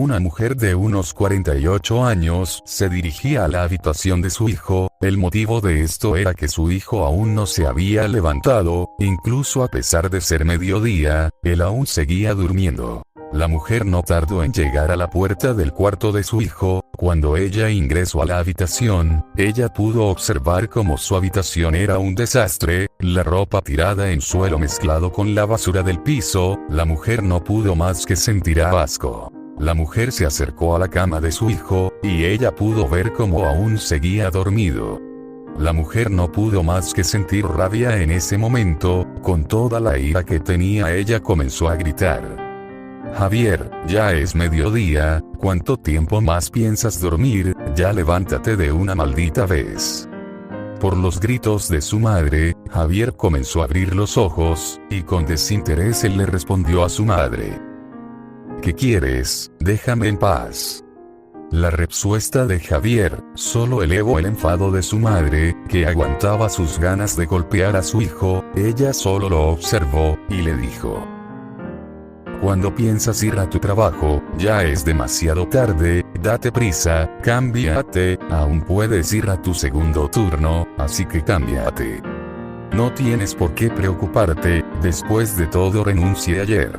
Una mujer de unos 48 años se dirigía a la habitación de su hijo. El motivo de esto era que su hijo aún no se había levantado, incluso a pesar de ser mediodía, él aún seguía durmiendo. La mujer no tardó en llegar a la puerta del cuarto de su hijo. Cuando ella ingresó a la habitación, ella pudo observar cómo su habitación era un desastre, la ropa tirada en suelo mezclado con la basura del piso. La mujer no pudo más que sentir asco. La mujer se acercó a la cama de su hijo, y ella pudo ver cómo aún seguía dormido. La mujer no pudo más que sentir rabia en ese momento. Con toda la ira que tenía, ella comenzó a gritar: Javier, ya es mediodía, ¿cuánto tiempo más piensas dormir? Ya levántate de una maldita vez. Por los gritos de su madre, Javier comenzó a abrir los ojos, y con desinterés él le respondió a su madre: ¿Qué quieres? Déjame en paz. La respuesta de Javier solo elevó el enfado de su madre, que aguantaba sus ganas de golpear a su hijo. Ella solo lo observó, y le dijo: Cuando piensas ir a tu trabajo, ya es demasiado tarde, date prisa, cámbiate, aún puedes ir a tu segundo turno, así que cámbiate. No tienes por qué preocuparte, después de todo renuncié ayer.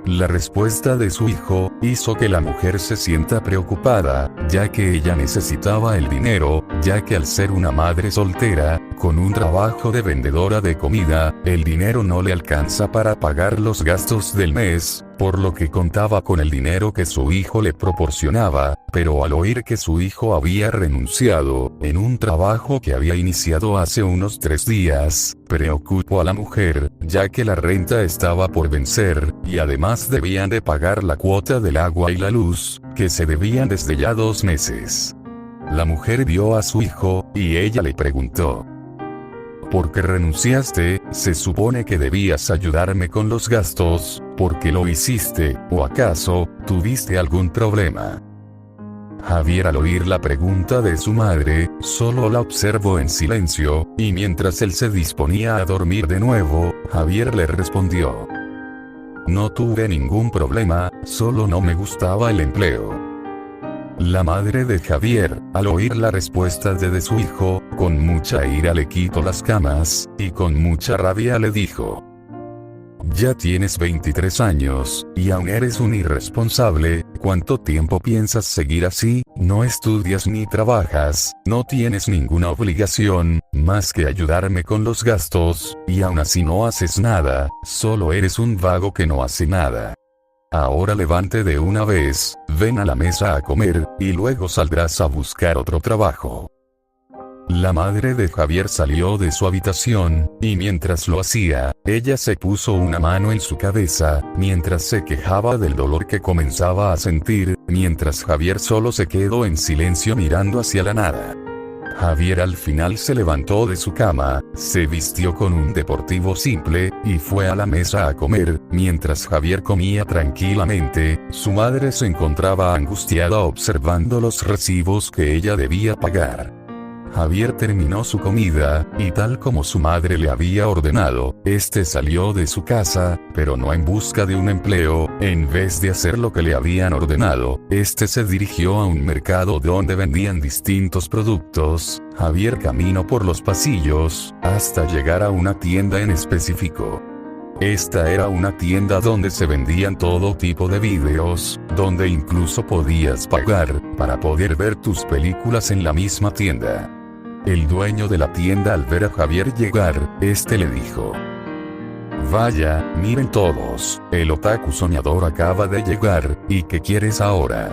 La respuesta de su hijo hizo que la mujer se sienta preocupada, ya que ella necesitaba el dinero, ya que al ser una madre soltera, con un trabajo de vendedora de comida, el dinero no le alcanza para pagar los gastos del mes, por lo que contaba con el dinero que su hijo le proporcionaba. Pero al oír que su hijo había renunciado, en un trabajo que había iniciado hace unos 3 días, preocupó a la mujer, ya que la renta estaba por vencer, y además debían de pagar la cuota del agua y la luz, que se debían desde ya 2 meses. La mujer vio a su hijo, y ella le preguntó: ¿Por qué renunciaste? Se supone que debías ayudarme con los gastos, ¿por qué lo hiciste? ¿O acaso, tuviste algún problema? Javier, al oír la pregunta de su madre, solo la observó en silencio, y mientras él se disponía a dormir de nuevo, Javier le respondió: No tuve ningún problema, solo no me gustaba el empleo. La madre de Javier, al oír la respuesta de su hijo, con mucha ira le quitó las camas, y con mucha rabia le dijo: Ya tienes 23 años, y aún eres un irresponsable. ¿Cuánto tiempo piensas seguir así? No estudias ni trabajas, no tienes ninguna obligación, más que ayudarme con los gastos, y aún así no haces nada, solo eres un vago que no hace nada. Ahora levante de una vez, ven a la mesa a comer, y luego saldrás a buscar otro trabajo. La madre de Javier salió de su habitación, y mientras lo hacía, ella se puso una mano en su cabeza, mientras se quejaba del dolor que comenzaba a sentir, mientras Javier solo se quedó en silencio mirando hacia la nada. Javier al final se levantó de su cama, se vistió con un deportivo simple, y fue a la mesa a comer. Mientras Javier comía tranquilamente, su madre se encontraba angustiada observando los recibos que ella debía pagar. Javier terminó su comida, y tal como su madre le había ordenado, salió de su casa, pero no en busca de un empleo. En vez de hacer lo que le habían ordenado, se dirigió a un mercado donde vendían distintos productos. Javier caminó por los pasillos, hasta llegar a una tienda en específico. Esta era una tienda donde se vendían todo tipo de videos, donde incluso podías pagar, para poder ver tus películas en la misma tienda. El dueño de la tienda, al ver a Javier llegar, le dijo: Vaya, miren todos, el otaku soñador acaba de llegar, ¿y qué quieres ahora?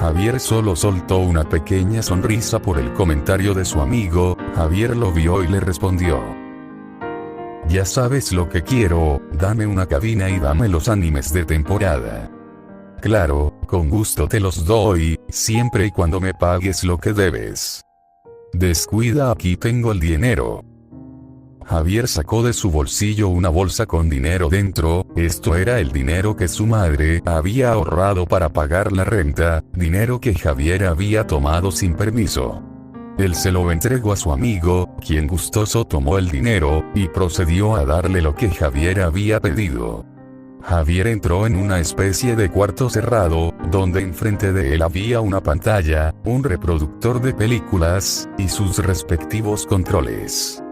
Javier solo soltó una pequeña sonrisa por el comentario de su amigo. Javier lo vio y le respondió: Ya sabes lo que quiero, dame una cabina y dame los animes de temporada. Claro, con gusto te los doy, siempre y cuando me pagues lo que debes. Descuida, aquí tengo el dinero. Javier sacó de su bolsillo una bolsa con dinero dentro. Esto era el dinero que su madre había ahorrado para pagar la renta, dinero que Javier había tomado sin permiso. Él se lo entregó a su amigo, quien gustoso tomó el dinero, y procedió a darle lo que Javier había pedido. Javier entró en una especie de cuarto cerrado, donde enfrente de él había una pantalla, un reproductor de películas, y sus respectivos controles.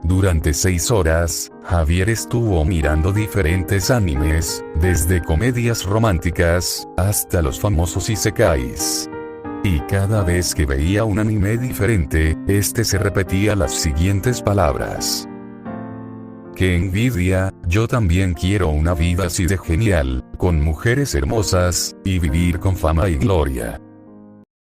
Durante 6 horas, Javier estuvo mirando diferentes animes, desde comedias románticas, hasta los famosos isekais. Y cada vez que veía un anime diferente, se repetía las siguientes palabras. ¡Qué envidia! Yo también quiero una vida así de genial, con mujeres hermosas, y vivir con fama y gloria.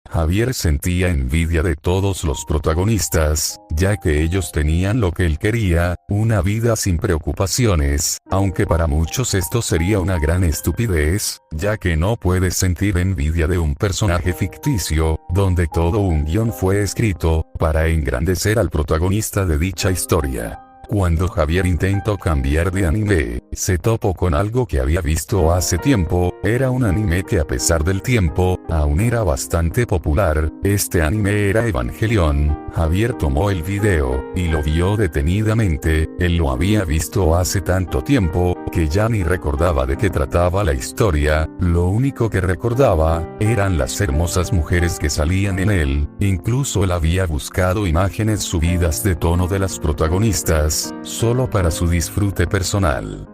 Javier sentía envidia de todos los protagonistas, ya que ellos tenían lo que él quería, una vida sin preocupaciones, aunque para muchos esto sería una gran estupidez, ya que no puedes sentir envidia de un personaje ficticio, donde todo un guión fue escrito, para engrandecer al protagonista de dicha historia. Cuando Javier intentó cambiar de anime, se topó con algo que había visto hace tiempo, era un anime que a pesar del tiempo, aún era bastante popular, este anime era Evangelion. Javier tomó el video, y lo vio detenidamente, él lo había visto hace tanto tiempo, que ya ni recordaba de qué trataba la historia, lo único que recordaba, eran las hermosas mujeres que salían en él, incluso él había buscado imágenes subidas de tono de las protagonistas, solo para su disfrute personal.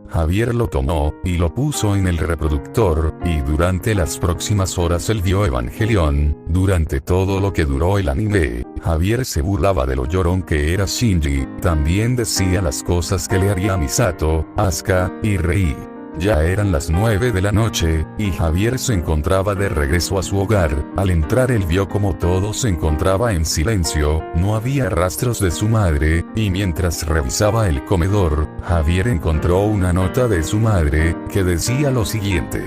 Javier lo tomó, y lo puso en el reproductor, y durante las próximas horas él vio Evangelion. Durante todo lo que duró el anime, Javier se burlaba de lo llorón que era Shinji, también decía las cosas que le haría Misato, Asuka, y Rei. Ya eran las 9 de la noche, y Javier se encontraba de regreso a su hogar. Al entrar él vio como todo se encontraba en silencio, no había rastros de su madre, y mientras revisaba el comedor, Javier encontró una nota de su madre, que decía lo siguiente.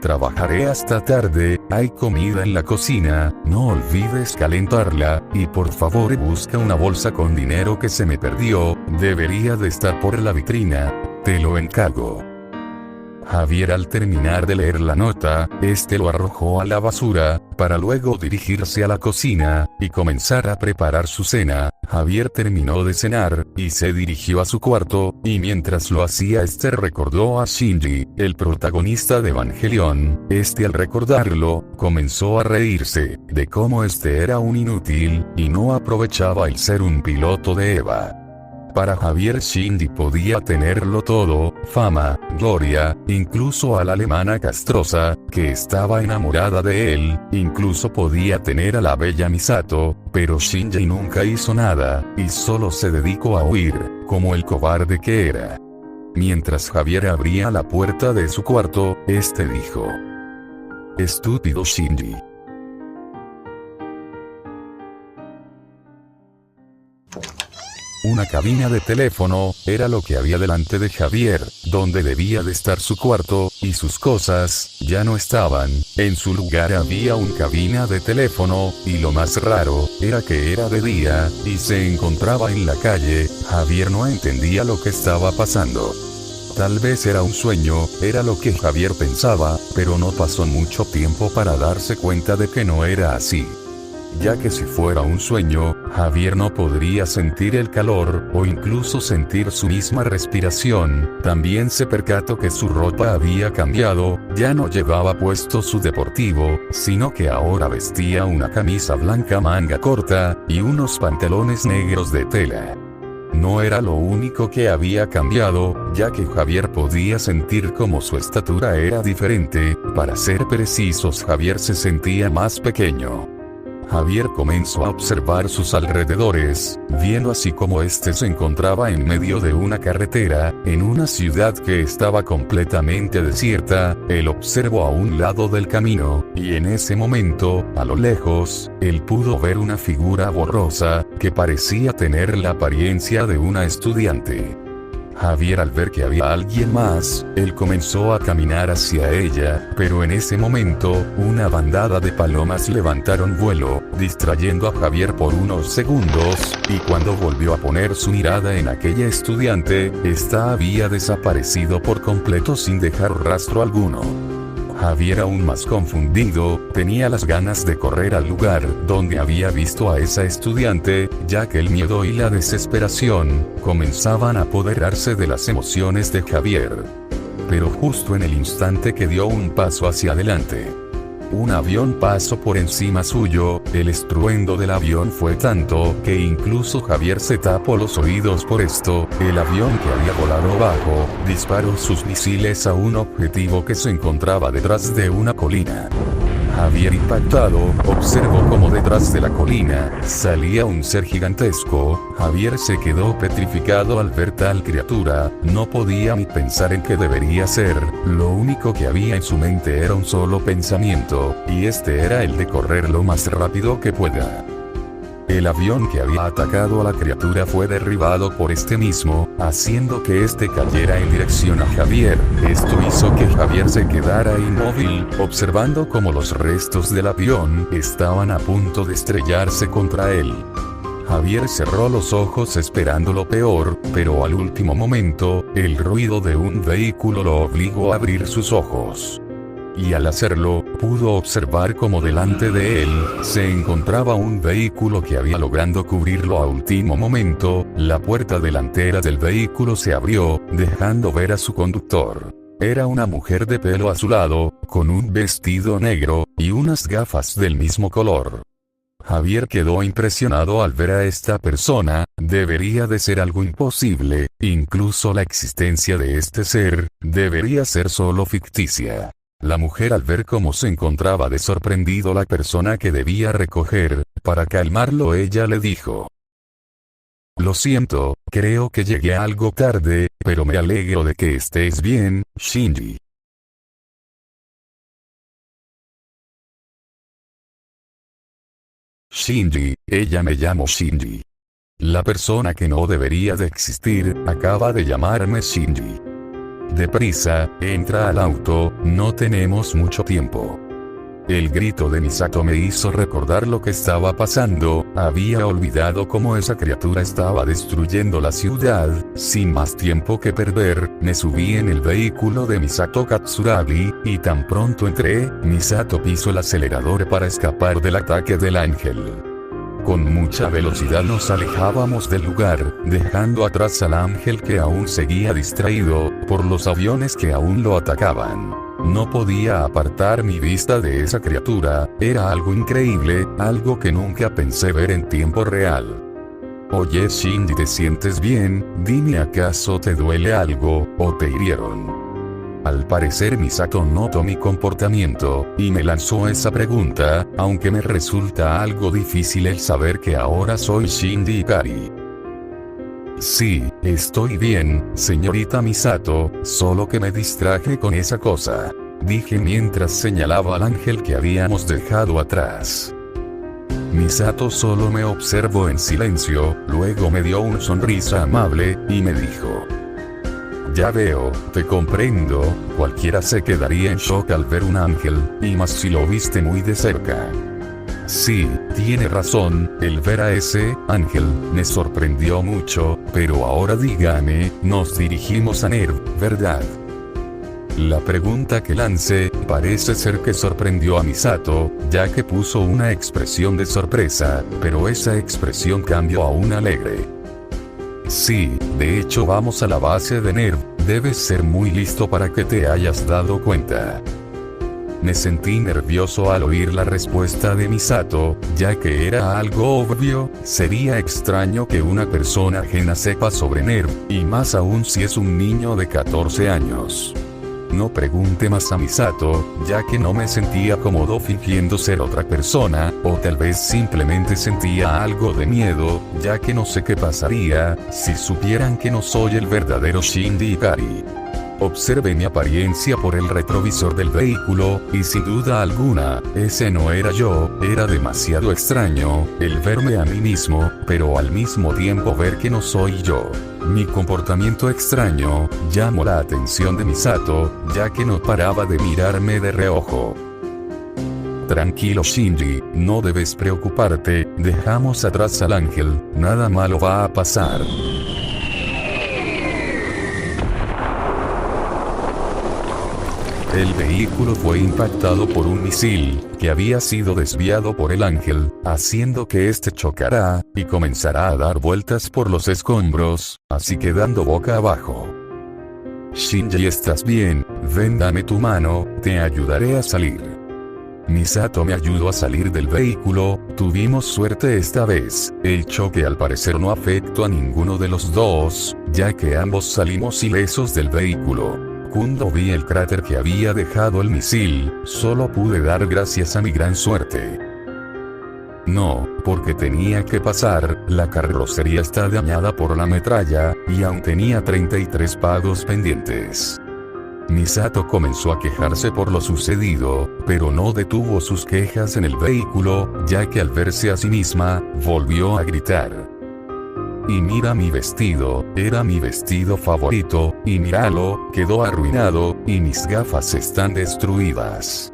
Trabajaré hasta tarde, hay comida en la cocina, no olvides calentarla, y por favor busca una bolsa con dinero que se me perdió, debería de estar por la vitrina, te lo encargo. Javier al terminar de leer la nota, lo arrojó a la basura, para luego dirigirse a la cocina, y comenzar a preparar su cena. Javier terminó de cenar, y se dirigió a su cuarto, y mientras lo hacía recordó a Shinji, el protagonista de Evangelion. Al recordarlo, comenzó a reírse, de cómo era un inútil, y no aprovechaba el ser un piloto de EVA. Para Javier Shinji podía tenerlo todo, fama, gloria, incluso a la alemana castrosa, que estaba enamorada de él, incluso podía tener a la bella Misato, pero Shinji nunca hizo nada, y solo se dedicó a huir, como el cobarde que era. Mientras Javier abría la puerta de su cuarto, dijo: Estúpido Shinji. Una cabina de teléfono, era lo que había delante de Javier, donde debía de estar su cuarto, y sus cosas, ya no estaban, en su lugar había una cabina de teléfono, y lo más raro, era que era de día, y se encontraba en la calle. Javier no entendía lo que estaba pasando. Tal vez era un sueño, era lo que Javier pensaba, pero no pasó mucho tiempo para darse cuenta de que no era así. Ya que si fuera un sueño, Javier no podría sentir el calor, o incluso sentir su misma respiración. También se percató que su ropa había cambiado, ya no llevaba puesto su deportivo, sino que ahora vestía una camisa blanca manga corta, y unos pantalones negros de tela. No era lo único que había cambiado, ya que Javier podía sentir como su estatura era diferente. Para ser precisos, Javier se sentía más pequeño. Javier comenzó a observar sus alrededores, viendo así como se encontraba en medio de una carretera, en una ciudad que estaba completamente desierta. Él observó a un lado del camino, y en ese momento, a lo lejos, él pudo ver una figura borrosa, que parecía tener la apariencia de una estudiante. Javier al ver que había alguien más, él comenzó a caminar hacia ella, pero en ese momento, una bandada de palomas levantaron vuelo, distrayendo a Javier por unos segundos, y cuando volvió a poner su mirada en aquella estudiante, esta había desaparecido por completo sin dejar rastro alguno. Javier, aún más confundido, tenía las ganas de correr al lugar donde había visto a esa estudiante, ya que el miedo y la desesperación comenzaban a apoderarse de las emociones de Javier. pero justo en el instante que dio un paso hacia adelante, un avión pasó por encima suyo. El estruendo del avión fue tanto que incluso Javier se tapó los oídos por esto. El avión, que había volado bajo, disparó sus misiles a un objetivo que se encontraba detrás de una colina. Javier, impactado, observó cómo detrás de la colina salía un ser gigantesco. Javier se quedó petrificado al ver tal criatura. No podía ni pensar en qué debería ser. Lo único que había en su mente era un solo pensamiento, y este era el de correr lo más rápido que pueda. El avión que había atacado a la criatura fue derribado por este mismo, haciendo que este cayera en dirección a Javier. Esto hizo que Javier se quedara inmóvil, observando cómo los restos del avión estaban a punto de estrellarse contra él. Javier cerró los ojos esperando lo peor, pero al último momento, el ruido de un vehículo lo obligó a abrir sus ojos. Y al hacerlo, pudo observar cómo delante de él se encontraba un vehículo que había logrado cubrirlo a último momento. La puerta delantera del vehículo se abrió, dejando ver a su conductor. Era una mujer de pelo azulado, con un vestido negro y unas gafas del mismo color. Javier quedó impresionado al ver a esta persona. Debería de ser algo imposible, incluso la existencia de este ser debería ser solo ficticia. La mujer, al ver cómo se encontraba de sorprendido la persona que debía recoger, para calmarlo ella le dijo: «Lo siento, creo que llegué algo tarde, pero me alegro de que estés bien, Shinji». Shinji, ella me llamo Shinji. La persona que no debería de existir, acaba de llamarme Shinji. Deprisa, entra al auto, no tenemos mucho tiempo. El grito de Misato me hizo recordar lo que estaba pasando. Había olvidado cómo esa criatura estaba destruyendo la ciudad. Sin más tiempo que perder, me subí en el vehículo de Misato Katsuragi, y tan pronto entré, Misato pisó el acelerador para escapar del ataque del ángel. Con mucha velocidad nos alejábamos del lugar, dejando atrás al ángel, que aún seguía distraído por los aviones que aún lo atacaban. No podía apartar mi vista de esa criatura. Era algo increíble, algo que nunca pensé ver en tiempo real. Oye Shinji, ¿te sientes bien? Dime, ¿acaso te duele algo, o te hirieron? Al parecer Misato notó mi comportamiento, y me lanzó esa pregunta, aunque me resulta algo difícil el saber que ahora soy Shinji Ikari. Sí, estoy bien, señorita Misato, solo que me distraje con esa cosa, dije mientras señalaba al ángel que habíamos dejado atrás. Misato solo me observó en silencio, luego me dio una sonrisa amable, y me dijo: «Ya veo, te comprendo, cualquiera se quedaría en shock al ver un ángel, y más si lo viste muy de cerca». Sí, tiene razón, el ver a ese ángel me sorprendió mucho, pero ahora dígame, nos dirigimos a NERV, ¿verdad? La pregunta que lancé, parece ser que sorprendió a Misato, ya que puso una expresión de sorpresa, pero esa expresión cambió a una alegre. Sí, de hecho vamos a la base de NERV, debes ser muy listo para que te hayas dado cuenta. Me sentí nervioso al oír la respuesta de Misato, ya que era algo obvio. Sería extraño que una persona ajena sepa sobre NERV, y más aún si es un niño de 14 años. No pregunté más a Misato, ya que no me sentía cómodo fingiendo ser otra persona, o tal vez simplemente sentía algo de miedo, ya que no sé qué pasaría si supieran que no soy el verdadero Shinji Ikari. Observé mi apariencia por el retrovisor del vehículo, y sin duda alguna, ese no era yo. Era demasiado extraño el verme a mí mismo, pero al mismo tiempo ver que no soy yo. Mi comportamiento extraño llamó la atención de Misato, ya que no paraba de mirarme de reojo. Tranquilo Shinji, no debes preocuparte, dejamos atrás al ángel, nada malo va a pasar. El vehículo fue impactado por un misil, que había sido desviado por el ángel, haciendo que este chocara, y comenzará a dar vueltas por los escombros, así quedando boca abajo. Shinji, ¿estás bien? Ven, dame tu mano, te ayudaré a salir. Misato me ayudó a salir del vehículo. Tuvimos suerte esta vez. El choque al parecer no afectó a ninguno de los dos, ya que ambos salimos ilesos del vehículo. Cuando vi el cráter que había dejado el misil, solo pude dar gracias a mi gran suerte. No, porque tenía que pasar, la carrocería está dañada por la metralla, y aún tenía 33 pagos pendientes. Misato comenzó a quejarse por lo sucedido, pero no detuvo sus quejas en el vehículo, ya que al verse a sí misma, volvió a gritar. Y mira mi vestido, era mi vestido favorito, y míralo, quedó arruinado, y mis gafas están destruidas.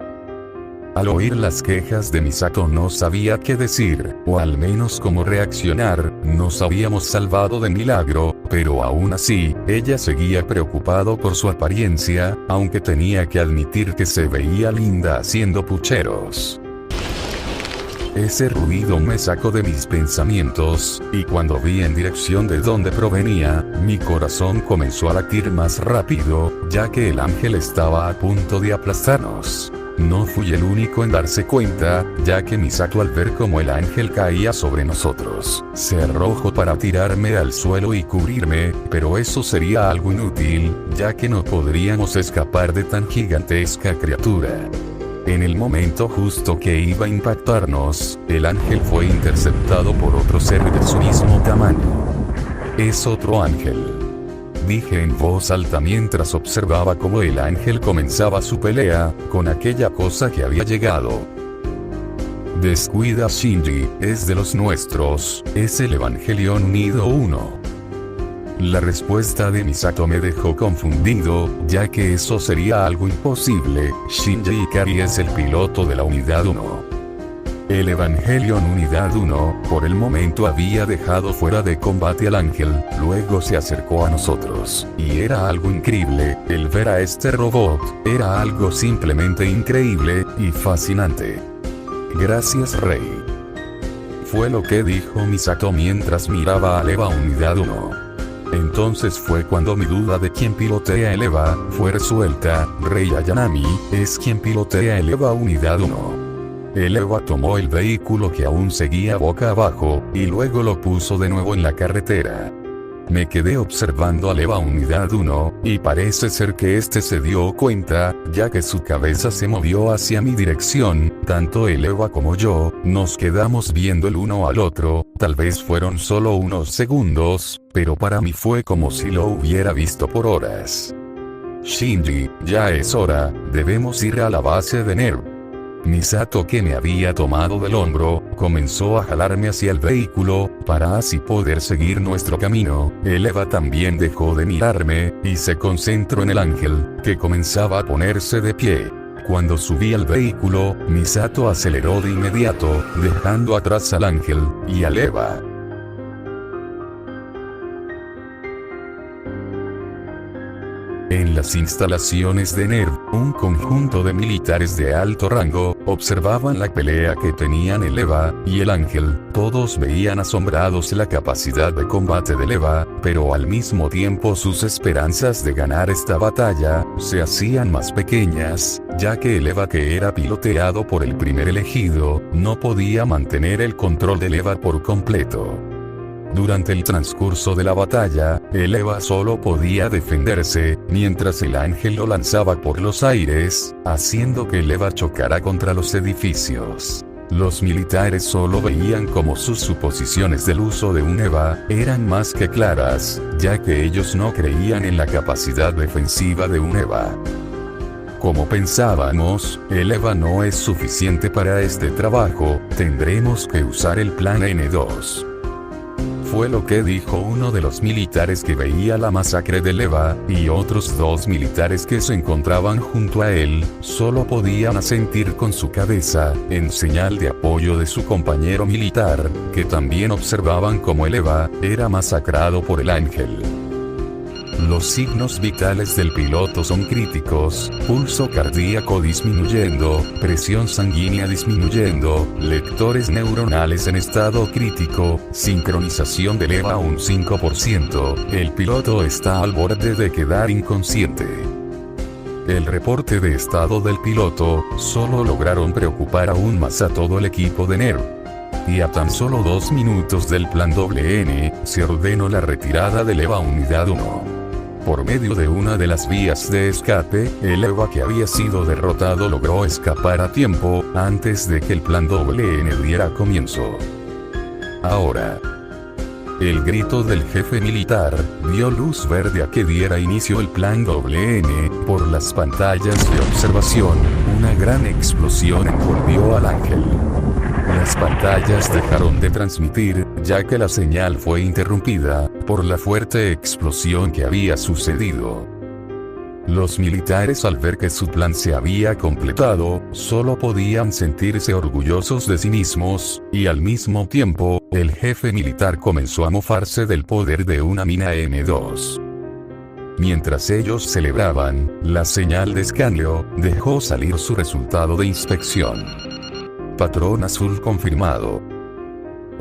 Al oír las quejas de Misato no sabía qué decir, o al menos cómo reaccionar. Nos habíamos salvado de milagro, pero aún así, ella seguía preocupado por su apariencia, aunque tenía que admitir que se veía linda haciendo pucheros. Ese ruido me sacó de mis pensamientos, y cuando vi en dirección de donde provenía, mi corazón comenzó a latir más rápido, ya que el ángel estaba a punto de aplastarnos. No fui el único en darse cuenta, ya que Misato al ver cómo el ángel caía sobre nosotros, se arrojó para tirarme al suelo y cubrirme, pero eso sería algo inútil, ya que no podríamos escapar de tan gigantesca criatura. En el momento justo que iba a impactarnos, el ángel fue interceptado por otro ser de su mismo tamaño. Es otro ángel, dije en voz alta mientras observaba cómo el ángel comenzaba su pelea con aquella cosa que había llegado. Descuida, Shinji, es de los nuestros, es el Evangelion Nido 1. La respuesta de Misato me dejó confundido, ya que eso sería algo imposible. Shinji Ikari es el piloto de la Unidad 1. El Evangelion Unidad 1, por el momento había dejado fuera de combate al ángel, luego se acercó a nosotros, y era algo increíble, el ver a este robot, era algo simplemente increíble, y fascinante. Gracias, Rey. Fue lo que dijo Misato mientras miraba al EVA Unidad 1. Entonces fue cuando mi duda de quién pilotea el EVA, fue resuelta. Rei Ayanami, es quien pilotea el EVA Unidad 1. El EVA tomó el vehículo que aún seguía boca abajo, y luego lo puso de nuevo en la carretera. Me quedé observando al EVA Unidad 1, y parece ser que este se dio cuenta, ya que su cabeza se movió hacia mi dirección. Tanto el EVA como yo, nos quedamos viendo el uno al otro, tal vez fueron solo unos segundos, pero para mí fue como si lo hubiera visto por horas. Shinji, ya es hora, debemos ir a la base de NERV. Misato, que me había tomado del hombro, comenzó a jalarme hacia el vehículo, para así poder seguir nuestro camino. El EVA también dejó de mirarme, y se concentró en el ángel, que comenzaba a ponerse de pie. Cuando subí al vehículo, Misato aceleró de inmediato, dejando atrás al ángel, y al EVA. En las instalaciones de NERV, un conjunto de militares de alto rango, observaban la pelea que tenían el EVA y el ángel. Todos veían asombrados la capacidad de combate del EVA, pero al mismo tiempo sus esperanzas de ganar esta batalla, se hacían más pequeñas, ya que el EVA, que era piloteado por el primer elegido, no podía mantener el control del EVA por completo. Durante el transcurso de la batalla, el EVA solo podía defenderse, mientras el ángel lo lanzaba por los aires, haciendo que el EVA chocara contra los edificios. Los militares solo veían como sus suposiciones del uso de un EVA eran más que claras, ya que ellos no creían en la capacidad defensiva de un EVA. Como pensábamos, el EVA no es suficiente para este trabajo, tendremos que usar el plan N2. Fue lo que dijo uno de los militares que veía la masacre del EVA, y otros dos militares que se encontraban junto a él, solo podían asentir con su cabeza, en señal de apoyo de su compañero militar, que también observaban cómo el EVA era masacrado por el ángel. Los signos vitales del piloto son críticos: pulso cardíaco disminuyendo, presión sanguínea disminuyendo, lectores neuronales en estado crítico, sincronización de EVA a un 5%, el piloto está al borde de quedar inconsciente. El reporte de estado del piloto solo lograron preocupar aún más a todo el equipo de NERV. Y a tan solo 2 minutos del plan WN, se ordenó la retirada del EVA Unidad 1. Por medio de una de las vías de escape, el EVA que había sido derrotado logró escapar a tiempo, antes de que el plan WN diera comienzo. Ahora, el grito del jefe militar dio luz verde a que diera inicio el plan WN. Por las pantallas de observación, una gran explosión envolvió al ángel. Las pantallas dejaron de transmitir, ya que la señal fue interrumpida por la fuerte explosión que había sucedido. Los militares, al ver que su plan se había completado, solo podían sentirse orgullosos de sí mismos, y al mismo tiempo, el jefe militar comenzó a mofarse del poder de una mina M2. Mientras ellos celebraban, la señal de escaneo dejó salir su resultado de inspección. Patrón azul confirmado.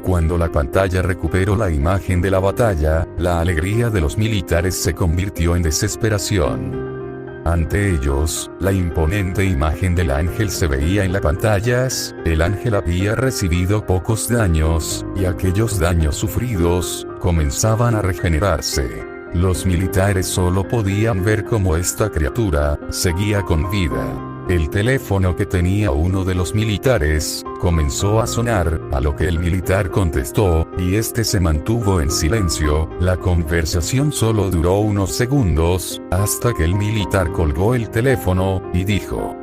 Cuando la pantalla recuperó la imagen de la batalla, la alegría de los militares se convirtió en desesperación. Ante ellos, la imponente imagen del ángel se veía en las pantallas. El ángel había recibido pocos daños, y aquellos daños sufridos comenzaban a regenerarse. Los militares solo podían ver cómo esta criatura seguía con vida. El teléfono que tenía uno de los militares comenzó a sonar, a lo que el militar contestó, y este se mantuvo en silencio. La conversación solo duró unos segundos, hasta que el militar colgó el teléfono, y dijo: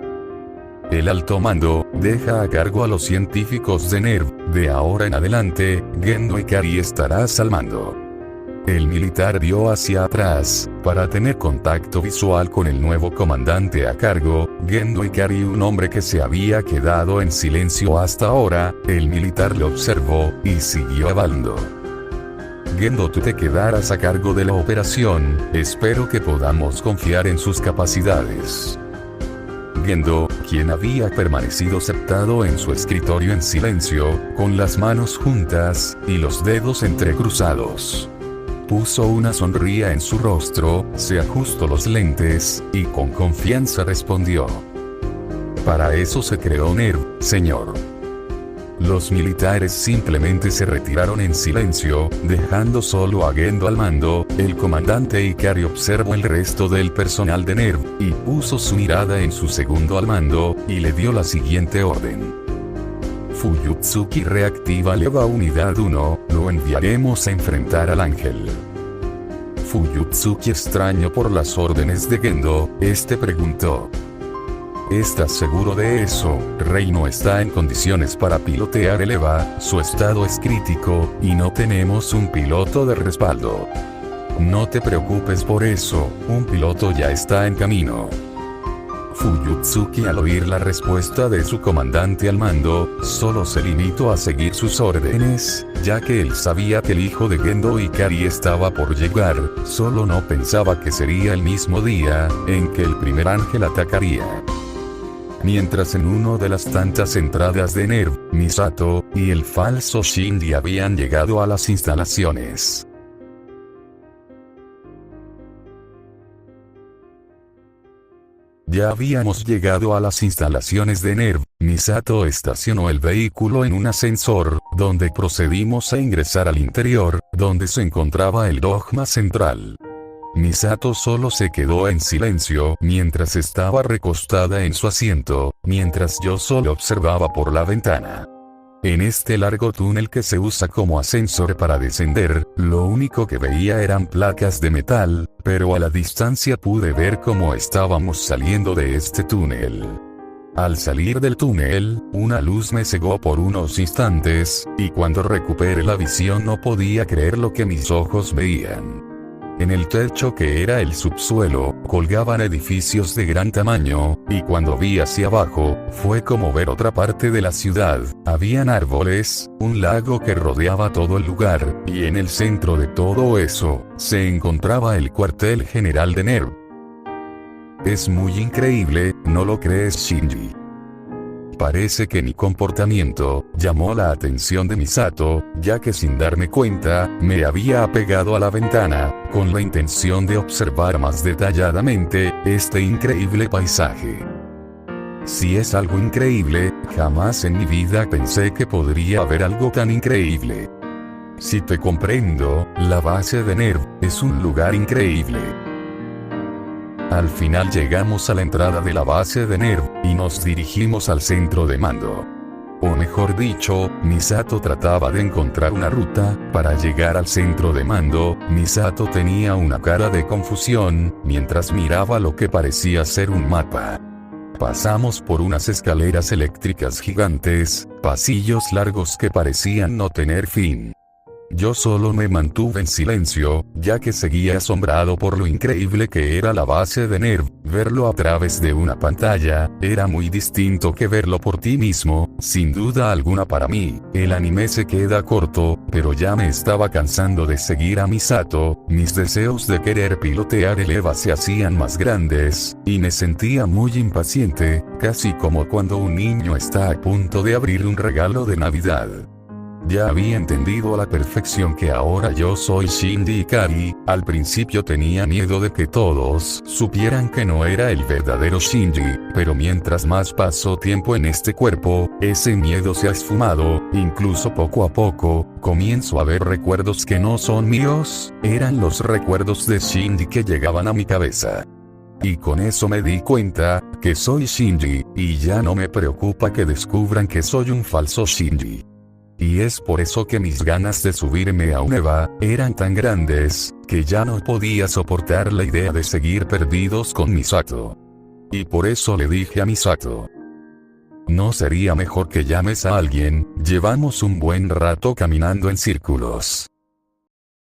el alto mando deja a cargo a los científicos de NERV. De ahora en adelante, Gendo Ikari estarás al mando. El militar vio hacia atrás, para tener contacto visual con el nuevo comandante a cargo, Gendo Ikari, un hombre que se había quedado en silencio hasta ahora. El militar lo observó, y siguió hablando. Gendo, tú te quedarás a cargo de la operación, espero que podamos confiar en sus capacidades. Gendo, quien había permanecido sentado en su escritorio en silencio, con las manos juntas, y los dedos entrecruzados, puso una sonrisa en su rostro, se ajustó los lentes, y con confianza respondió: para eso se creó NERV, señor. Los militares simplemente se retiraron en silencio, dejando solo a Gendo al mando. El comandante Ikari observó el resto del personal de NERV, y puso su mirada en su segundo al mando, y le dio la siguiente orden: Fuyutsuki reactiva EVA Unidad 1, lo enviaremos a enfrentar al ángel. Fuyutsuki, extraño por las órdenes de Gendo, preguntó: ¿estás seguro de eso? Rei no está en condiciones para pilotear el EVA, su estado es crítico, y no tenemos un piloto de respaldo. No te preocupes por eso, un piloto ya está en camino. Fuyutsuki, al oír la respuesta de su comandante al mando, solo se limitó a seguir sus órdenes, ya que él sabía que el hijo de Gendo Ikari estaba por llegar. Solo no pensaba que sería el mismo día en que el primer ángel atacaría. Mientras en uno de las tantas entradas de NERV, Misato y el falso Shinji habían llegado a las instalaciones. Ya habíamos llegado a las instalaciones de NERV. Misato estacionó el vehículo en un ascensor, donde procedimos a ingresar al interior, donde se encontraba el dogma central. Misato solo se quedó en silencio mientras estaba recostada en su asiento, mientras yo solo observaba por la ventana. En este largo túnel que se usa como ascensor para descender, lo único que veía eran placas de metal, pero a la distancia pude ver cómo estábamos saliendo de este túnel. Al salir del túnel, una luz me cegó por unos instantes, y cuando recuperé la visión no podía creer lo que mis ojos veían. En el techo, que era el subsuelo, colgaban edificios de gran tamaño, y cuando vi hacia abajo, fue como ver otra parte de la ciudad. Habían árboles, un lago que rodeaba todo el lugar, y en el centro de todo eso, se encontraba el cuartel general de NERV. Es muy increíble, ¿no lo crees, Shinji? Parece que mi comportamiento llamó la atención de Misato, ya que sin darme cuenta, me había apegado a la ventana, con la intención de observar más detalladamente este increíble paisaje. Si es algo increíble, jamás en mi vida pensé que podría haber algo tan increíble. Si te comprendo, la base de NERV es un lugar increíble. Al final llegamos a la entrada de la base de NERV, y nos dirigimos al centro de mando. O mejor dicho, Misato trataba de encontrar una ruta para llegar al centro de mando. Misato tenía una cara de confusión, mientras miraba lo que parecía ser un mapa. Pasamos por unas escaleras eléctricas gigantes, pasillos largos que parecían no tener fin. Yo solo me mantuve en silencio, ya que seguía asombrado por lo increíble que era la base de NERV. Verlo a través de una pantalla era muy distinto que verlo por ti mismo, sin duda alguna. Para mí, el anime se queda corto, pero ya me estaba cansando de seguir a Misato. Mis deseos de querer pilotear el EVA se hacían más grandes, y me sentía muy impaciente, casi como cuando un niño está a punto de abrir un regalo de Navidad. Ya había entendido a la perfección que ahora yo soy Shinji Ikari. Al principio tenía miedo de que todos supieran que no era el verdadero Shinji, pero mientras más paso tiempo en este cuerpo, ese miedo se ha esfumado. Incluso poco a poco, comienzo a ver recuerdos que no son míos, eran los recuerdos de Shinji que llegaban a mi cabeza. Y con eso me di cuenta que soy Shinji, y ya no me preocupa que descubran que soy un falso Shinji. Y es por eso que mis ganas de subirme a un EVA eran tan grandes, que ya no podía soportar la idea de seguir perdidos con Misato. Y por eso le dije a Misato: ¿no sería mejor que llames a alguien? Llevamos un buen rato caminando en círculos.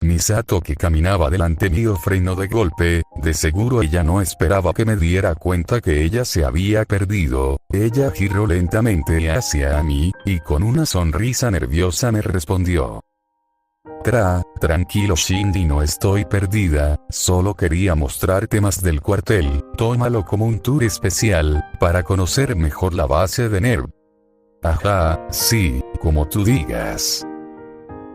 Misato, que caminaba delante mío, frenó de golpe. De seguro ella no esperaba que me diera cuenta que ella se había perdido. Ella giró lentamente hacia mí, y con una sonrisa nerviosa me respondió: Tranquilo Shinji, no estoy perdida, solo quería mostrarte más del cuartel, tómalo como un tour especial, para conocer mejor la base de NERV. Ajá, sí, como tú digas.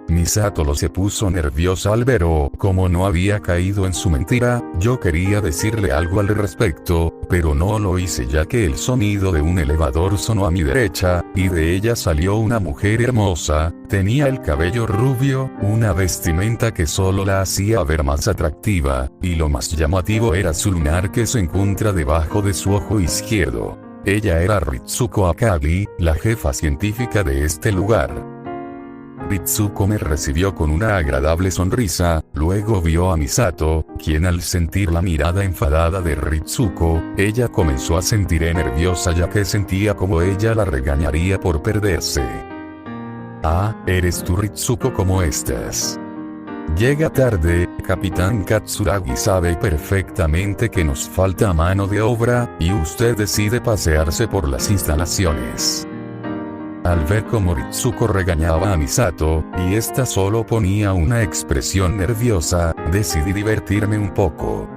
Misato se puso nerviosa al ver cómo no había caído en su mentira. Yo quería decirle algo al respecto, pero no lo hice, ya que el sonido de un elevador sonó a mi derecha, y de ella salió una mujer hermosa. Tenía el cabello rubio, una vestimenta que solo la hacía ver más atractiva, y lo más llamativo era su lunar que se encuentra debajo de su ojo izquierdo. Ella era Ritsuko Akagi, la jefa científica de este lugar. Ritsuko me recibió con una agradable sonrisa, luego vio a Misato, quien al sentir la mirada enfadada de Ritsuko, ella comenzó a sentir nerviosa, ya que sentía como ella la regañaría por perderse. Ah, ¿eres tú, Ritsuko? ¿Cómo estás? Llega tarde, Capitán Katsuragi sabe perfectamente que nos falta mano de obra, y usted decide pasearse por las instalaciones. Al ver cómo Ritsuko regañaba a Misato, y esta solo ponía una expresión nerviosa, decidí divertirme un poco.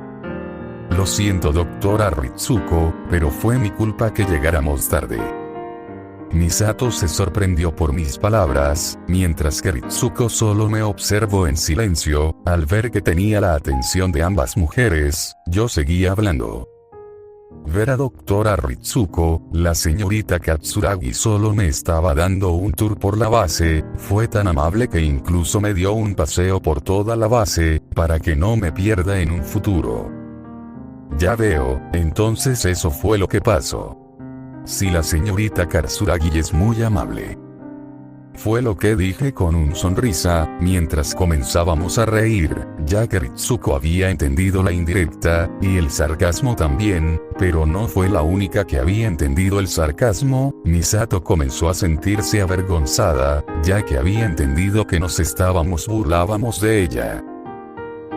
Lo siento, doctora Ritsuko, pero fue mi culpa que llegáramos tarde. Misato se sorprendió por mis palabras, mientras que Ritsuko solo me observó en silencio. Al ver que tenía la atención de ambas mujeres, yo seguía hablando. Ver a doctora Ritsuko, la señorita Katsuragi solo me estaba dando un tour por la base, fue tan amable que incluso me dio un paseo por toda la base, para que no me pierda en un futuro. Ya veo, entonces eso fue lo que pasó. Sí, la señorita Katsuragi es muy amable. Fue lo que dije con una sonrisa, mientras comenzábamos a reír, ya que Ritsuko había entendido la indirecta, y el sarcasmo también, pero no fue la única que había entendido el sarcasmo. Misato comenzó a sentirse avergonzada, ya que había entendido que nos burlábamos de ella.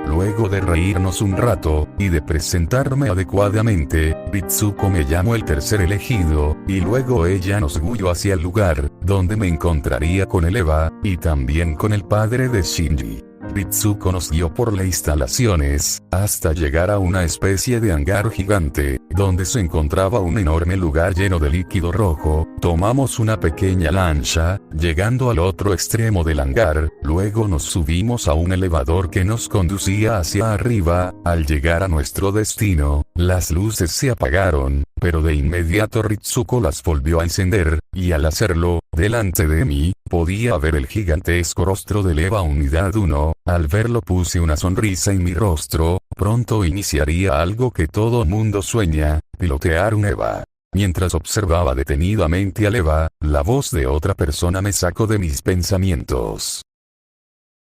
Luego de reírnos un rato, y de presentarme adecuadamente, Ritsuko me llamó el tercer elegido, y luego ella nos guió hacia el lugar, donde me encontraría con el Eva, y también con el padre de Shinji. Ritsuko nos guió por las instalaciones, hasta llegar a una especie de hangar gigante, donde se encontraba un enorme lugar lleno de líquido rojo. Tomamos una pequeña lancha, llegando al otro extremo del hangar, luego nos subimos a un elevador que nos conducía hacia arriba. Al llegar a nuestro destino, las luces se apagaron, pero de inmediato Ritsuko las volvió a encender, y al hacerlo, delante de mí, podía ver el gigantesco rostro del Eva Unidad 1, al verlo puse una sonrisa en mi rostro. Pronto iniciaría algo que todo mundo sueña, pilotear un Eva. Mientras observaba detenidamente al Eva, la voz de otra persona me sacó de mis pensamientos.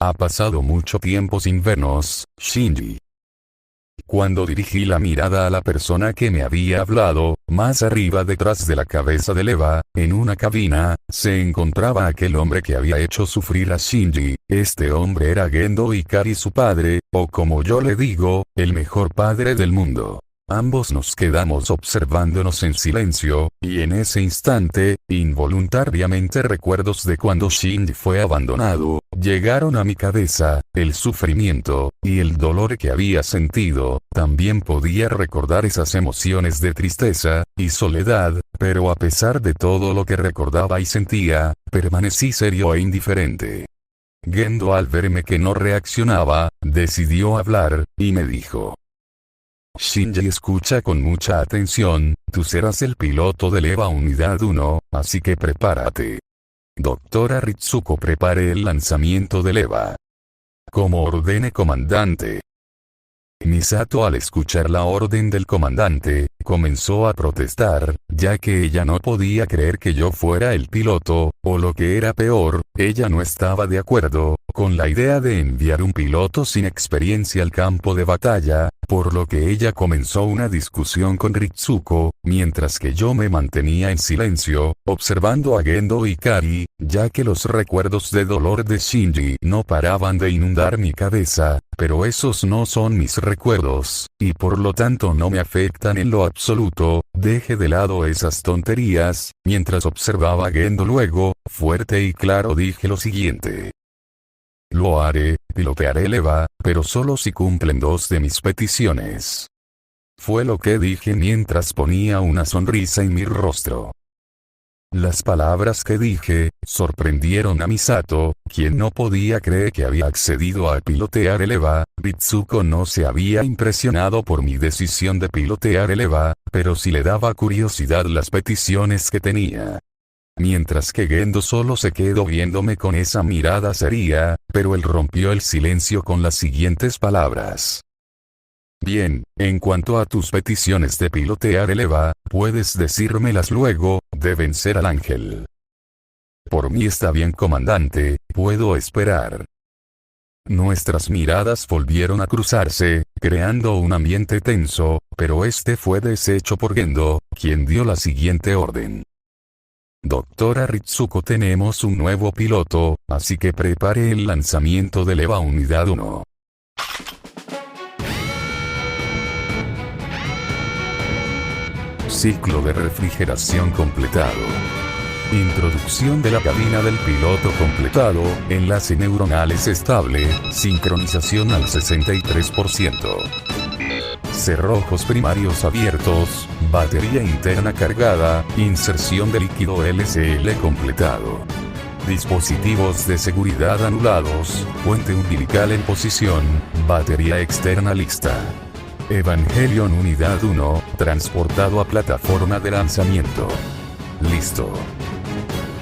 Ha pasado mucho tiempo sin vernos, Shinji. Cuando dirigí la mirada a la persona que me había hablado, más arriba detrás de la cabeza del Eva, en una cabina, se encontraba aquel hombre que había hecho sufrir a Shinji. Este hombre era Gendo Ikari, su padre, o como yo le digo, el mejor padre del mundo. Ambos nos quedamos observándonos en silencio, y en ese instante, involuntariamente recuerdos de cuando Shinji fue abandonado, llegaron a mi cabeza, el sufrimiento, y el dolor que había sentido. También podía recordar esas emociones de tristeza, y soledad, pero a pesar de todo lo que recordaba y sentía, permanecí serio e indiferente. Gendo, al verme que no reaccionaba, decidió hablar, y me dijo: Shinji, escucha con mucha atención, tú serás el piloto del Eva Unidad 1, así que prepárate. Doctora Ritsuko, prepare el lanzamiento del Eva. Como ordene, comandante. Misato, al escuchar la orden del comandante, comenzó a protestar, ya que ella no podía creer que yo fuera el piloto, o lo que era peor, ella no estaba de acuerdo con la idea de enviar un piloto sin experiencia al campo de batalla, por lo que ella comenzó una discusión con Ritsuko, mientras que yo me mantenía en silencio, observando a Gendo Ikari, ya que los recuerdos de dolor de Shinji no paraban de inundar mi cabeza, pero esos no son mis recuerdos, y por lo tanto no me afectan en lo absoluto. Deje de lado esas tonterías. Mientras observaba a Gendo, luego, fuerte y claro, dije lo siguiente: lo haré, pilotearé el Eva, pero solo si cumplen dos de mis peticiones. Fue lo que dije mientras ponía una sonrisa en mi rostro. Las palabras que dije, sorprendieron a Misato, quien no podía creer que había accedido a pilotear el Eva. Ritsuko no se había impresionado por mi decisión de pilotear el Eva, pero sí le daba curiosidad las peticiones que tenía. Mientras que Gendo solo se quedó viéndome con esa mirada seria, pero él rompió el silencio con las siguientes palabras: bien, en cuanto a tus peticiones de pilotear el Eva, puedes decírmelas luego, de vencer al ángel. Por mí está bien, comandante, puedo esperar. Nuestras miradas volvieron a cruzarse, creando un ambiente tenso, pero este fue deshecho por Gendo, quien dio la siguiente orden: Doctora Ritsuko, tenemos un nuevo piloto, así que prepare el lanzamiento del Eva Unidad 1. Ciclo de refrigeración completado. Introducción de la cabina del piloto completado, enlace neuronales estable, sincronización al 63%. Cerrojos primarios abiertos, batería interna cargada, inserción de líquido LCL completado. Dispositivos de seguridad anulados, puente umbilical en posición, batería externa lista. Evangelion Unidad 1, transportado a plataforma de lanzamiento. Listo.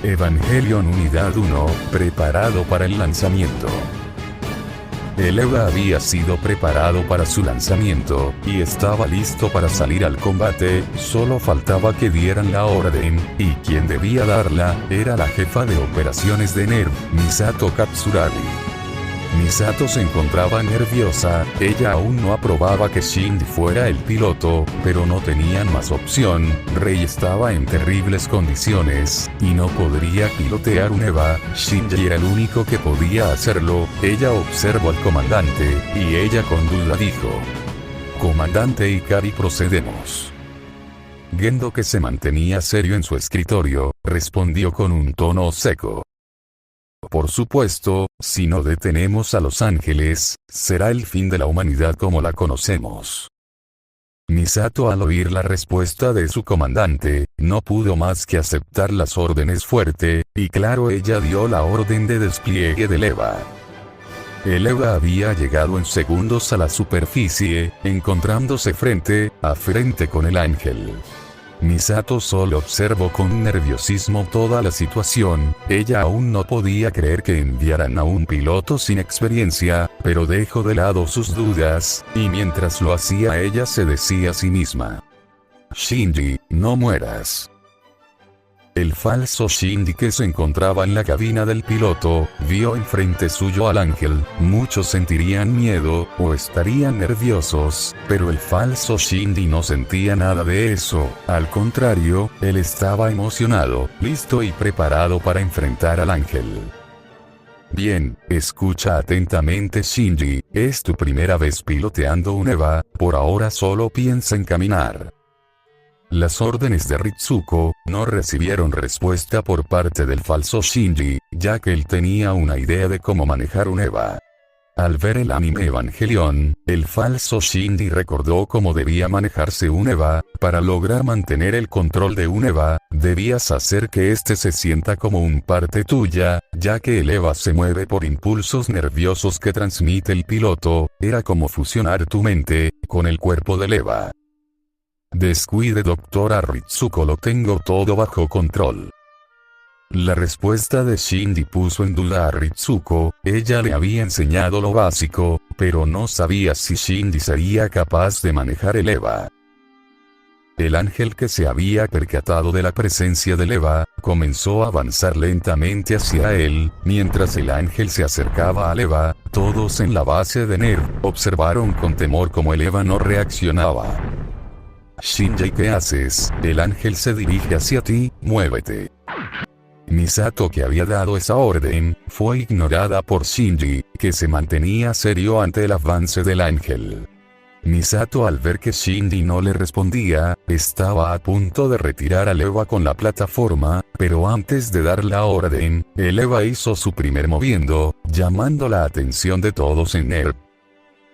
Evangelion Unidad 1, preparado para el lanzamiento. El Eva había sido preparado para su lanzamiento, y estaba listo para salir al combate. Solo faltaba que dieran la orden, y quien debía darla, era la jefa de operaciones de NERV, Misato Katsuragi. Misato se encontraba nerviosa, ella aún no aprobaba que Shinji fuera el piloto, pero no tenían más opción, Rei estaba en terribles condiciones, y no podría pilotear un EVA, Shinji era el único que podía hacerlo, ella observó al comandante, y ella con duda dijo: «Comandante Ikari, procedemos». Gendo, que se mantenía serio en su escritorio, respondió con un tono seco: «Por supuesto, si no detenemos a Los Ángeles, será el fin de la humanidad como la conocemos». Misato, al oír la respuesta de su comandante, no pudo más que aceptar las órdenes fuerte, y claro, ella dio la orden de despliegue del EVA. El EVA había llegado en segundos a la superficie, encontrándose frente a frente con el ángel. Misato solo observó con nerviosismo toda la situación, ella aún no podía creer que enviaran a un piloto sin experiencia, pero dejó de lado sus dudas, y mientras lo hacía ella se decía a sí misma: «Shinji, no mueras». El falso Shinji, que se encontraba en la cabina del piloto, vio enfrente suyo al ángel. Muchos sentirían miedo, o estarían nerviosos, pero el falso Shinji no sentía nada de eso. Al contrario, él estaba emocionado, listo y preparado para enfrentar al ángel. «Bien, escucha atentamente, Shinji, es tu primera vez piloteando un EVA, por ahora solo piensa en caminar». Las órdenes de Ritsuko no recibieron respuesta por parte del falso Shinji, ya que él tenía una idea de cómo manejar un EVA. Al ver el anime Evangelion, el falso Shinji recordó cómo debía manejarse un EVA. Para lograr mantener el control de un EVA, debías hacer que éste se sienta como un parte tuya, ya que el EVA se mueve por impulsos nerviosos que transmite el piloto, era como fusionar tu mente con el cuerpo del EVA. «Descuide, doctora Ritsuko, lo tengo todo bajo control». La respuesta de Shinji puso en duda a Ritsuko, ella le había enseñado lo básico, pero no sabía si Shinji sería capaz de manejar el EVA. El ángel, que se había percatado de la presencia del EVA, comenzó a avanzar lentamente hacia él. Mientras el ángel se acercaba al EVA, todos en la base de NERV observaron con temor cómo el EVA no reaccionaba. «Shinji, ¿qué haces? El ángel se dirige hacia ti, muévete». Misato, que había dado esa orden, fue ignorada por Shinji, que se mantenía serio ante el avance del ángel. Misato, al ver que Shinji no le respondía, estaba a punto de retirar al EVA con la plataforma, pero antes de dar la orden, el EVA hizo su primer movimiento, llamando la atención de todos en NERV.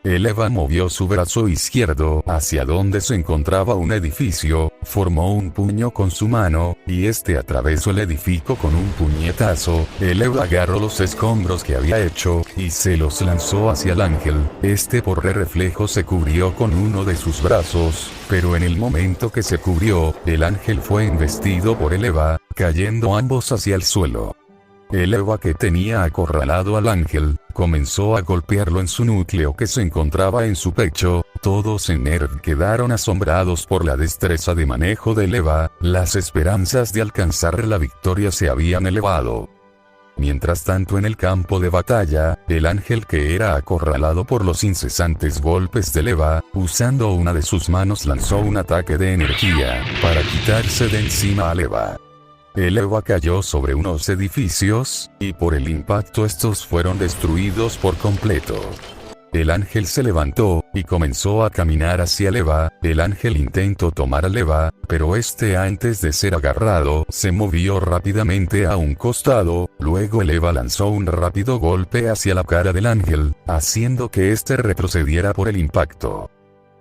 El EVA movió su brazo izquierdo hacia donde se encontraba un edificio, formó un puño con su mano, y este atravesó el edificio con un puñetazo. El EVA agarró los escombros que había hecho, y se los lanzó hacia el ángel. Este, por reflejo, se cubrió con uno de sus brazos, pero en el momento que se cubrió, el ángel fue embestido por el EVA, cayendo ambos hacia el suelo. El EVA, que tenía acorralado al ángel, comenzó a golpearlo en su núcleo, que se encontraba en su pecho. Todos en NERV quedaron asombrados por la destreza de manejo del EVA, las esperanzas de alcanzar la victoria se habían elevado. Mientras tanto, en el campo de batalla, el ángel, que era acorralado por los incesantes golpes del EVA, usando una de sus manos lanzó un ataque de energía, para quitarse de encima al EVA. El EVA cayó sobre unos edificios, y por el impacto estos fueron destruidos por completo. El ángel se levantó, y comenzó a caminar hacia el EVA. El ángel intentó tomar al EVA, pero este, antes de ser agarrado, se movió rápidamente a un costado. Luego el EVA lanzó un rápido golpe hacia la cara del ángel, haciendo que éste retrocediera por el impacto.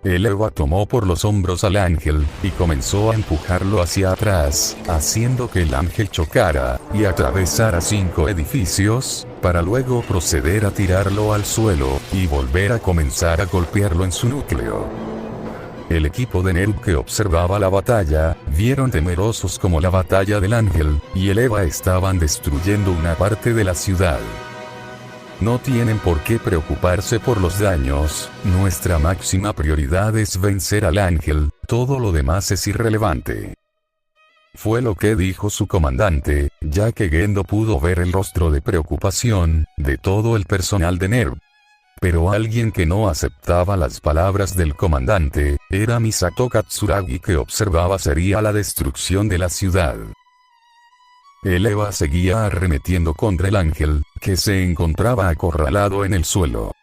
El EVA tomó por los hombros al ángel, y comenzó a empujarlo hacia atrás, haciendo que el ángel chocara, y atravesara 5 edificios, para luego proceder a tirarlo al suelo, y volver a comenzar a golpearlo en su núcleo. El equipo de NERV, que observaba la batalla, vieron temerosos como la batalla del ángel, y el EVA estaban destruyendo una parte de la ciudad. No tienen por qué preocuparse por los daños, nuestra máxima prioridad es vencer al ángel, todo lo demás es irrelevante. Fue lo que dijo su comandante, ya que Gendo pudo ver el rostro de preocupación de todo el personal de NERV. Pero alguien que no aceptaba las palabras del comandante, era Misato Katsuragi, que observaba sería la destrucción de la ciudad. El EVA seguía arremetiendo contra el ángel, que se encontraba acorralado en el suelo.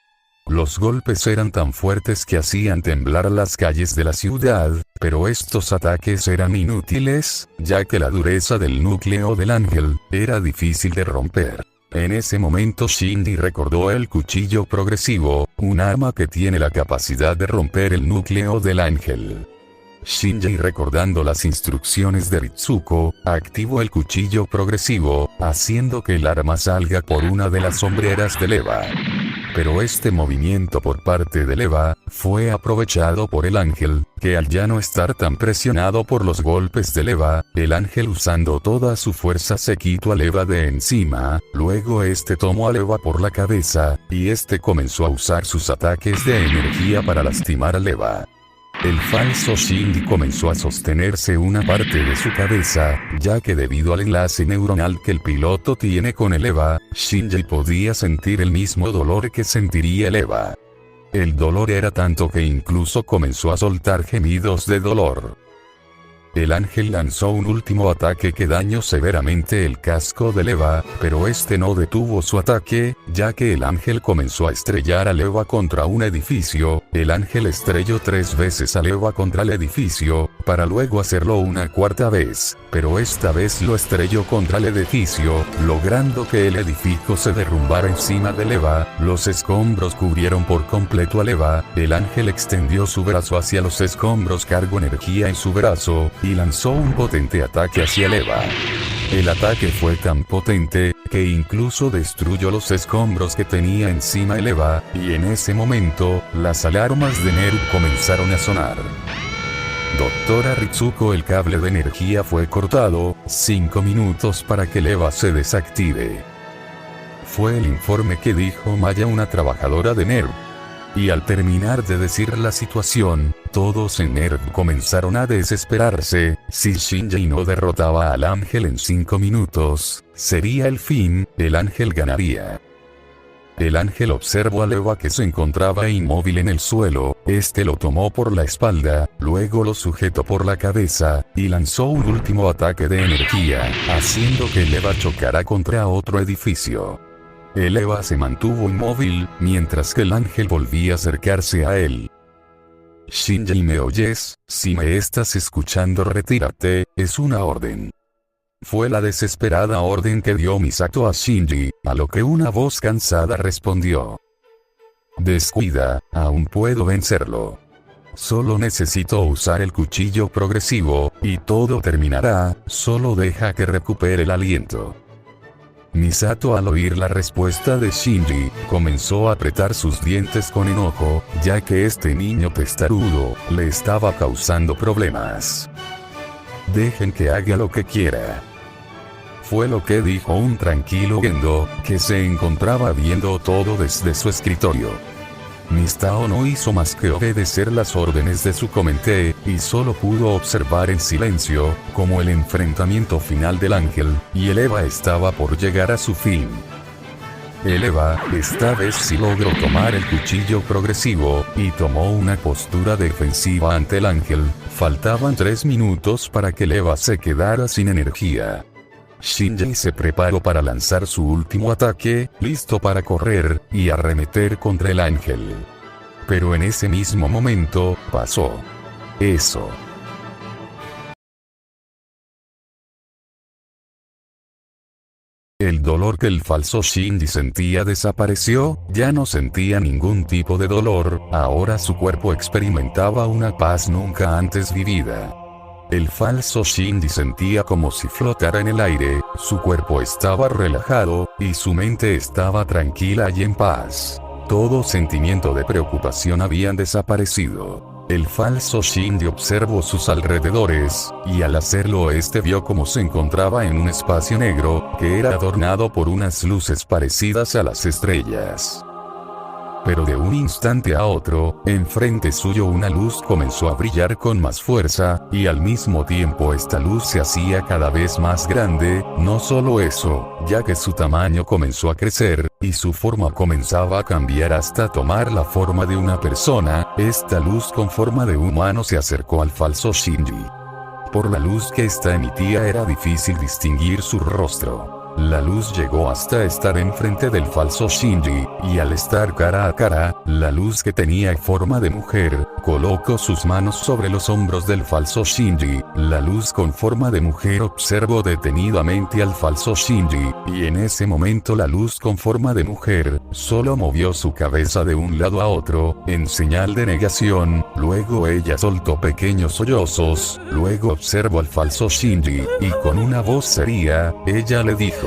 Los golpes eran tan fuertes que hacían temblar las calles de la ciudad, pero estos ataques eran inútiles, ya que la dureza del núcleo del ángel era difícil de romper. En ese momento Shinji recordó el cuchillo progresivo, un arma que tiene la capacidad de romper el núcleo del ángel. Shinji, recordando las instrucciones de Ritsuko, activó el cuchillo progresivo, haciendo que el arma salga por una de las sombreras del EVA. Pero este movimiento por parte del EVA fue aprovechado por el ángel, que al ya no estar tan presionado por los golpes del EVA, el ángel, usando toda su fuerza, se quitó al EVA de encima. Luego este tomó al EVA por la cabeza, y este comenzó a usar sus ataques de energía para lastimar al EVA. El falso Shinji comenzó a sostenerse una parte de su cabeza, ya que debido al enlace neuronal que el piloto tiene con el EVA, Shinji podía sentir el mismo dolor que sentiría el EVA. El dolor era tanto que incluso comenzó a soltar gemidos de dolor. El ángel lanzó un último ataque que dañó severamente el casco del EVA, pero este no detuvo su ataque, ya que el ángel comenzó a estrellar al EVA contra un edificio. El ángel estrelló 3 veces al EVA contra el edificio, para luego hacerlo una 4ª vez, pero esta vez lo estrelló contra el edificio, logrando que el edificio se derrumbara encima del EVA. Los escombros cubrieron por completo al EVA. El ángel extendió su brazo hacia los escombros, cargó energía en su brazo, y lanzó un potente ataque hacia el EVA. El ataque fue tan potente, que incluso destruyó los escombros que tenía encima el EVA, y en ese momento, las alarmas de NERV comenzaron a sonar. Doctora Ritsuko, el cable de energía fue cortado, 5 minutos para que el EVA se desactive. Fue el informe que dijo Maya, una trabajadora de NERV. Y al terminar de decir la situación, todos en NERV comenzaron a desesperarse. Si Shinji no derrotaba al ángel en 5 minutos, sería el fin, el ángel ganaría. El ángel observó al EVA, que se encontraba inmóvil en el suelo. Este lo tomó por la espalda, luego lo sujetó por la cabeza, y lanzó un último ataque de energía, haciendo que el EVA chocara contra otro edificio. El EVA se mantuvo inmóvil, mientras que el ángel volvía a acercarse a él. Shinji, ¿me oyes? Si me estás escuchando, retírate, es una orden. Fue la desesperada orden que dio Misato a Shinji, a lo que una voz cansada respondió: descuida, aún puedo vencerlo. Solo necesito usar el cuchillo progresivo, y todo terminará, solo deja que recupere el aliento. Misato, al oír la respuesta de Shinji, comenzó a apretar sus dientes con enojo, ya que este niño testarudo le estaba causando problemas. Dejen que haga lo que quiera. Fue lo que dijo un tranquilo Gendo, que se encontraba viendo todo desde su escritorio. Mistao no hizo más que obedecer las órdenes de su comité, y solo pudo observar en silencio, como el enfrentamiento final del ángel, y el EVA estaba por llegar a su fin. El EVA, esta vez sí logró tomar el cuchillo progresivo, y tomó una postura defensiva ante el ángel. Faltaban 3 minutos para que el EVA se quedara sin energía. Shinji se preparó para lanzar su último ataque, listo para correr y arremeter contra el ángel. Pero en ese mismo momento, pasó eso. El dolor que el falso Shinji sentía desapareció, ya no sentía ningún tipo de dolor, ahora su cuerpo experimentaba una paz nunca antes vivida. El falso Shinji sentía como si flotara en el aire, su cuerpo estaba relajado, y su mente estaba tranquila y en paz. Todo sentimiento de preocupación habían desaparecido. El falso Shinji observó sus alrededores, y al hacerlo este vio como se encontraba en un espacio negro, que era adornado por unas luces parecidas a las estrellas. pero de un instante a otro, enfrente suyo una luz comenzó a brillar con más fuerza, y al mismo tiempo esta luz se hacía cada vez más grande. No solo eso, ya que su tamaño comenzó a crecer, y su forma comenzaba a cambiar hasta tomar la forma de una persona. Esta luz con forma de humano se acercó al falso Shinji. Por la luz que ésta emitía era difícil distinguir su rostro. La luz llegó hasta estar enfrente del falso Shinji, y al estar cara a cara, la luz que tenía forma de mujer, colocó sus manos sobre los hombros del falso Shinji. La luz con forma de mujer observó detenidamente al falso Shinji, y en ese momento la luz con forma de mujer, solo movió su cabeza de un lado a otro, en señal de negación. Luego ella soltó pequeños sollozos, luego observó al falso Shinji, y con una voz seria, ella le dijo: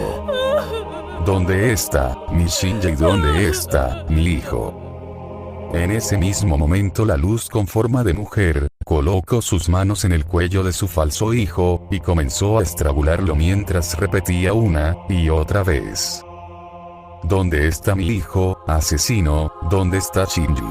¿Dónde está, mi Shinji? ¿Dónde está, mi hijo? En ese mismo momento la luz con forma de mujer, colocó sus manos en el cuello de su falso hijo, y comenzó a estrangularlo mientras repetía una y otra vez: ¿Dónde está mi hijo, asesino? ¿Dónde está Shinji?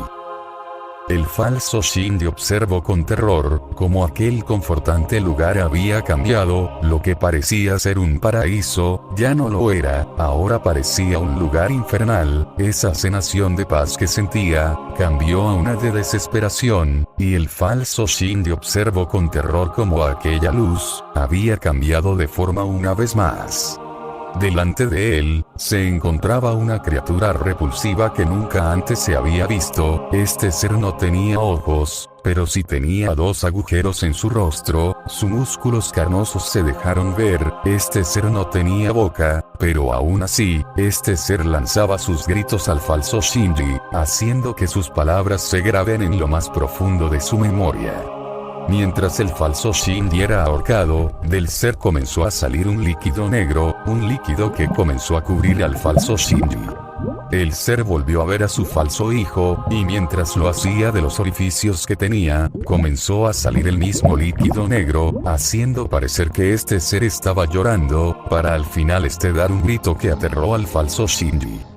El falso Shinji observó con terror, cómo aquel confortante lugar había cambiado. Lo que parecía ser un paraíso, ya no lo era, ahora parecía un lugar infernal. Esa sensación de paz que sentía, cambió a una de desesperación, y el falso Shinji observó con terror cómo aquella luz, había cambiado de forma una vez más. Delante de él, se encontraba una criatura repulsiva que nunca antes se había visto. Este ser no tenía ojos, pero sí tenía dos agujeros en su rostro, sus músculos carnosos se dejaron ver. Este ser no tenía boca, pero aún así, este ser lanzaba sus gritos al falso Shinji, haciendo que sus palabras se graben en lo más profundo de su memoria. Mientras el falso Shinji era ahorcado, del ser comenzó a salir un líquido negro, un líquido que comenzó a cubrir al falso Shinji. El ser volvió a ver a su falso hijo, y mientras lo hacía de los orificios que tenía, comenzó a salir el mismo líquido negro, haciendo parecer que este ser estaba llorando, para al final dar un grito que aterró al falso Shinji.